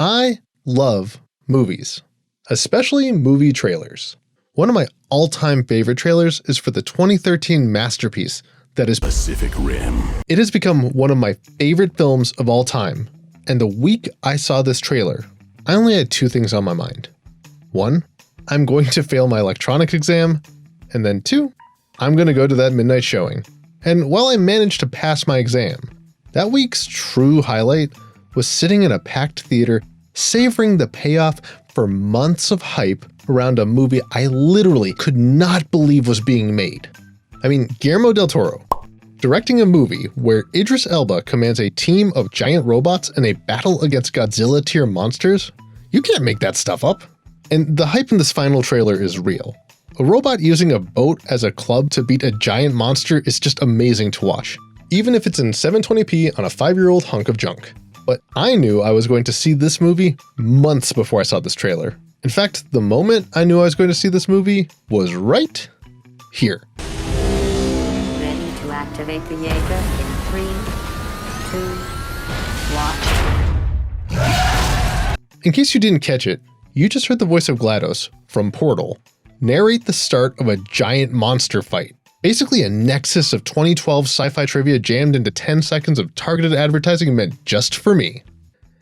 I love movies, especially movie trailers. One of my all-time favorite trailers is for the 2013 masterpiece that is Pacific Rim. It has become one of my favorite films of all time, and the week I saw this trailer, I only had two things on my mind. One, I'm going to fail my electronics exam, and then two, I'm going to go to that midnight showing. And while I managed to pass my exam, that week's true highlight was sitting in a packed theater, savoring the payoff for months of hype around a movie I literally could not believe was being made. I mean, Guillermo del Toro, directing a movie where Idris Elba commands a team of giant robots in a battle against Godzilla-tier monsters? You can't make that stuff up. And the hype in this final trailer is real. A robot using a boat as a club to beat a giant monster is just amazing to watch, even if it's in 720p on a 5-year-old hunk of junk. But I knew I was going to see this movie months before I saw this trailer. In fact, the moment I knew I was going to see this movie was right here. Ready to activate the Jaeger in 3, 2, 1. In case you didn't catch it, you just heard the voice of GLaDOS from Portal narrate the start of a giant monster fight. Basically a nexus of 2012 sci-fi trivia jammed into 10 seconds of targeted advertising meant just for me.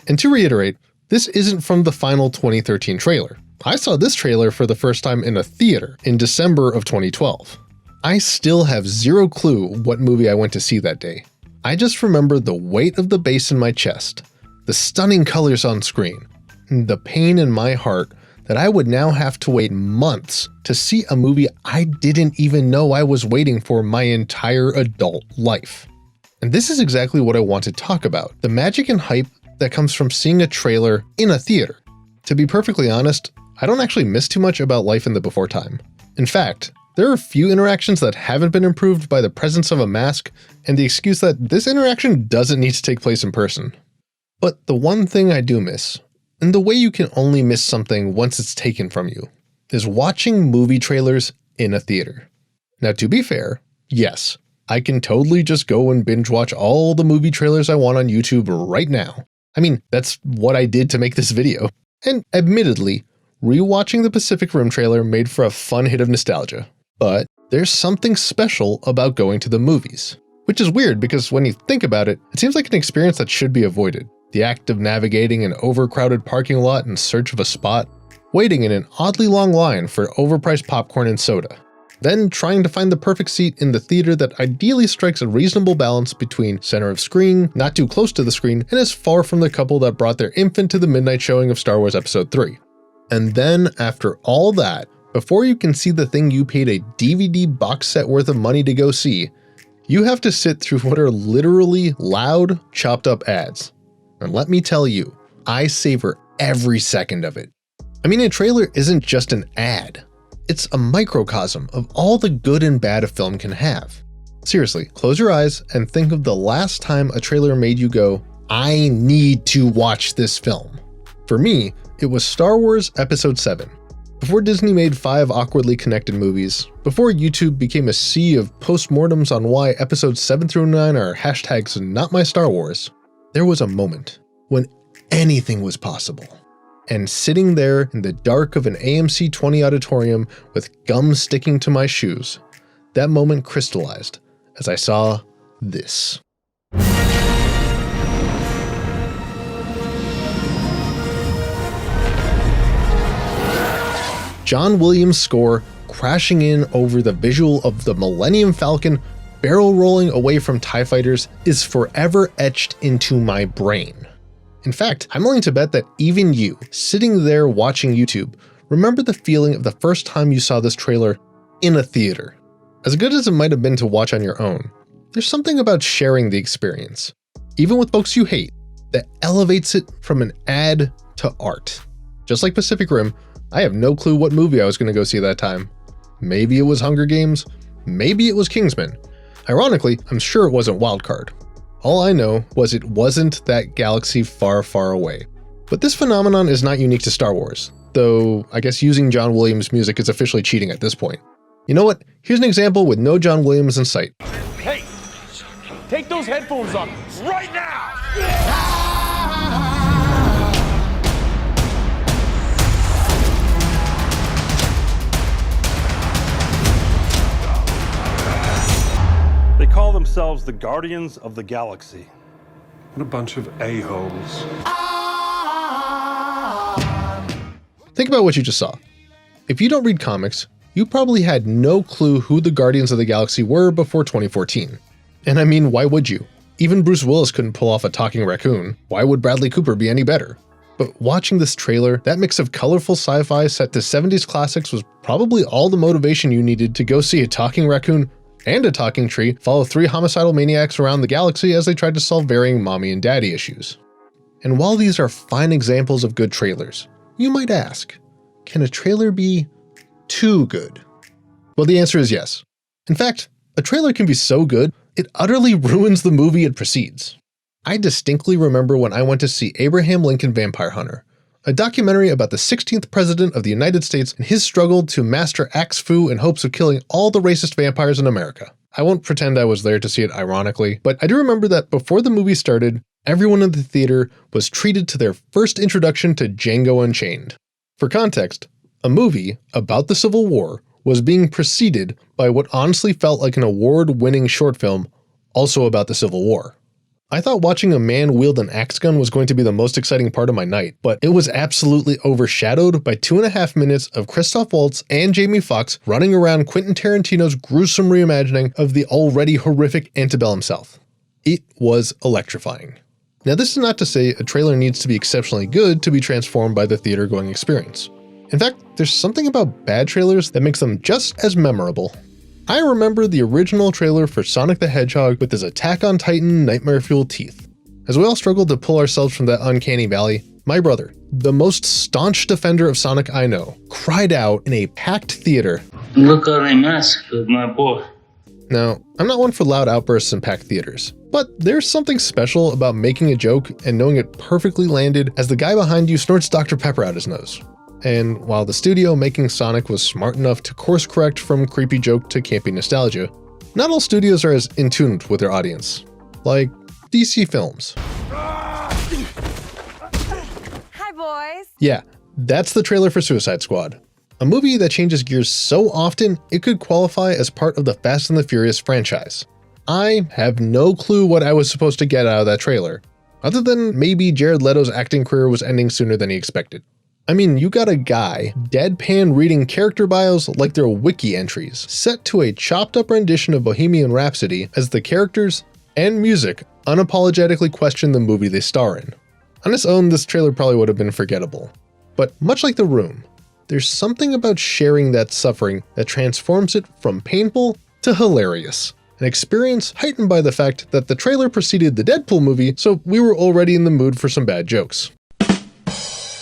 And to reiterate, this isn't from the final 2013 trailer. I saw this trailer for the first time in a theater in December of 2012. I still have zero clue what movie I went to see that day. I just remember the weight of the bass in my chest, the stunning colors on screen, and the pain in my heart that I would now have to wait months to see a movie I didn't even know I was waiting for my entire adult life. And this is exactly what I want to talk about, the magic and hype that comes from seeing a trailer in a theater. To be perfectly honest, I don't actually miss too much about life in the before time. In fact, there are a few interactions that haven't been improved by the presence of a mask and the excuse that this interaction doesn't need to take place in person. But the one thing I do miss, and the way you can only miss something once it's taken from you, is watching movie trailers in a theater. Now, to be fair, yes, I can totally just go and binge watch all the movie trailers I want on YouTube right now. I mean, that's what I did to make this video. And admittedly, rewatching the Pacific Rim trailer made for a fun hit of nostalgia. But there's something special about going to the movies. Which is weird because when you think about it, it seems like an experience that should be avoided. The act of navigating an overcrowded parking lot in search of a spot, waiting in an oddly long line for overpriced popcorn and soda, then trying to find the perfect seat in the theater that ideally strikes a reasonable balance between center of screen, not too close to the screen, and is far from the couple that brought their infant to the midnight showing of Star Wars Episode 3. And then, after all that, before you can see the thing you paid a DVD box set worth of money to go see, you have to sit through what are literally loud, chopped up ads. And let me tell you, I savor every second of it. I mean, a trailer isn't just an ad. It's a microcosm of all the good and bad a film can have. Seriously, close your eyes and think of the last time a trailer made you go, I need to watch this film. For me, it was Star Wars Episode 7. Before Disney made 5 awkwardly connected movies, before YouTube became a sea of postmortems on why Episodes 7 through 9 are hashtags not my Star Wars, there was a moment when anything was possible. And sitting there in the dark of an AMC 20 auditorium with gum sticking to my shoes, that moment crystallized as I saw this. John Williams' score crashing in over the visual of the Millennium Falcon barrel rolling away from TIE fighters is forever etched into my brain. In fact, I'm willing to bet that even you, sitting there watching YouTube, remember the feeling of the first time you saw this trailer in a theater. As good as it might have been to watch on your own, there's something about sharing the experience, even with folks you hate, that elevates it from an ad to art. Just like Pacific Rim, I have no clue what movie I was going to go see that time. Maybe it was Hunger Games, maybe it was Kingsman. Ironically, I'm sure it wasn't Wildcard. All I know was it wasn't that galaxy far, far away. But this phenomenon is not unique to Star Wars, though I guess using John Williams' music is officially cheating at this point. You know what? Here's an example with no John Williams in sight. Hey, take those headphones off right now! themselves the Guardians of the Galaxy. What a bunch of a-holes. Think about what you just saw. If you don't read comics, you probably had no clue who the Guardians of the Galaxy were before 2014. And I mean, why would you? Even Bruce Willis couldn't pull off a talking raccoon. Why would Bradley Cooper be any better? But watching this trailer, that mix of colorful sci-fi set to 70s classics was probably all the motivation you needed to go see a talking raccoon and a talking tree follow 3 homicidal maniacs around the galaxy as they tried to solve varying mommy and daddy issues. And while these are fine examples of good trailers, you might ask, can a trailer be too good? Well, the answer is yes. In fact, a trailer can be so good, it utterly ruins the movie it precedes. I distinctly remember when I went to see Abraham Lincoln Vampire Hunter, a documentary about the 16th president of the United States and his struggle to master Axe Fu in hopes of killing all the racist vampires in America. I won't pretend I was there to see it ironically, but I do remember that before the movie started, everyone in the theater was treated to their first introduction to Django Unchained. For context, a movie about the Civil War was being preceded by what honestly felt like an award-winning short film also about the Civil War. I thought watching a man wield an axe gun was going to be the most exciting part of my night, but it was absolutely overshadowed by 2.5 minutes of Christoph Waltz and Jamie Foxx running around Quentin Tarantino's gruesome reimagining of the already horrific antebellum South. It was electrifying. Now, this is not to say a trailer needs to be exceptionally good to be transformed by the theater-going experience. In fact, there's something about bad trailers that makes them just as memorable. I remember the original trailer for Sonic the Hedgehog with his Attack on Titan nightmare-fueled teeth. As we all struggled to pull ourselves from that uncanny valley, my brother, the most staunch defender of Sonic I know, cried out in a packed theater, "Look how they massacred my boy." Now, I'm not one for loud outbursts in packed theaters, but there's something special about making a joke and knowing it perfectly landed as the guy behind you snorts Dr. Pepper out his nose. And while the studio making Sonic was smart enough to course correct from creepy joke to campy nostalgia, not all studios are as in tune with their audience. Like DC Films. Hi, boys. Yeah, that's the trailer for Suicide Squad. A movie that changes gears so often, it could qualify as part of the Fast and the Furious franchise. I have no clue what I was supposed to get out of that trailer, other than maybe Jared Leto's acting career was ending sooner than he expected. I mean, you got a guy deadpan reading character bios like they're wiki entries, set to a chopped up rendition of Bohemian Rhapsody as the characters and music unapologetically question the movie they star in. On its own, this trailer probably would have been forgettable. But much like The Room, there's something about sharing that suffering that transforms it from painful to hilarious. An experience heightened by the fact that the trailer preceded the Deadpool movie, so we were already in the mood for some bad jokes.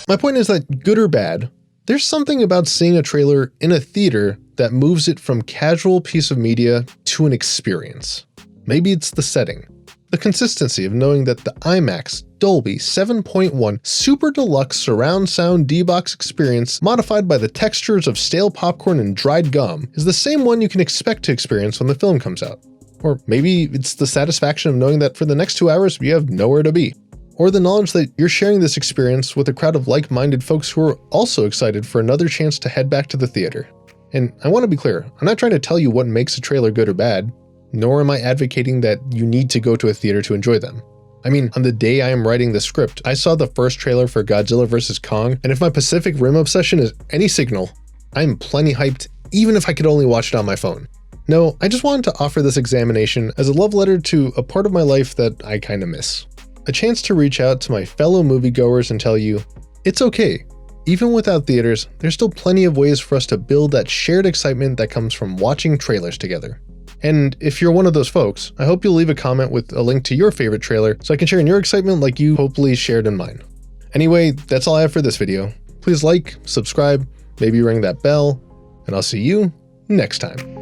My point is that, good or bad, there's something about seeing a trailer in a theater that moves it from casual piece of media to an experience. Maybe it's the setting, the consistency of knowing that the IMAX Dolby 7.1 Super Deluxe Surround Sound D-Box experience modified by the textures of stale popcorn and dried gum is the same one you can expect to experience when the film comes out. Or maybe it's the satisfaction of knowing that for the next 2 hours you have nowhere to be. Or the knowledge that you're sharing this experience with a crowd of like-minded folks who are also excited for another chance to head back to the theater. And I want to be clear, I'm not trying to tell you what makes a trailer good or bad, nor am I advocating that you need to go to a theater to enjoy them. I mean, on the day I am writing the script, I saw the first trailer for Godzilla vs. Kong, and if my Pacific Rim obsession is any signal, I'm plenty hyped even if I could only watch it on my phone. No, I just wanted to offer this examination as a love letter to a part of my life that I kinda miss. A chance to reach out to my fellow moviegoers and tell you, it's okay. Even without theaters, there's still plenty of ways for us to build that shared excitement that comes from watching trailers together. And if you're one of those folks, I hope you'll leave a comment with a link to your favorite trailer so I can share in your excitement like you hopefully shared in mine. Anyway, that's all I have for this video. Please like, subscribe, maybe ring that bell, and I'll see you next time.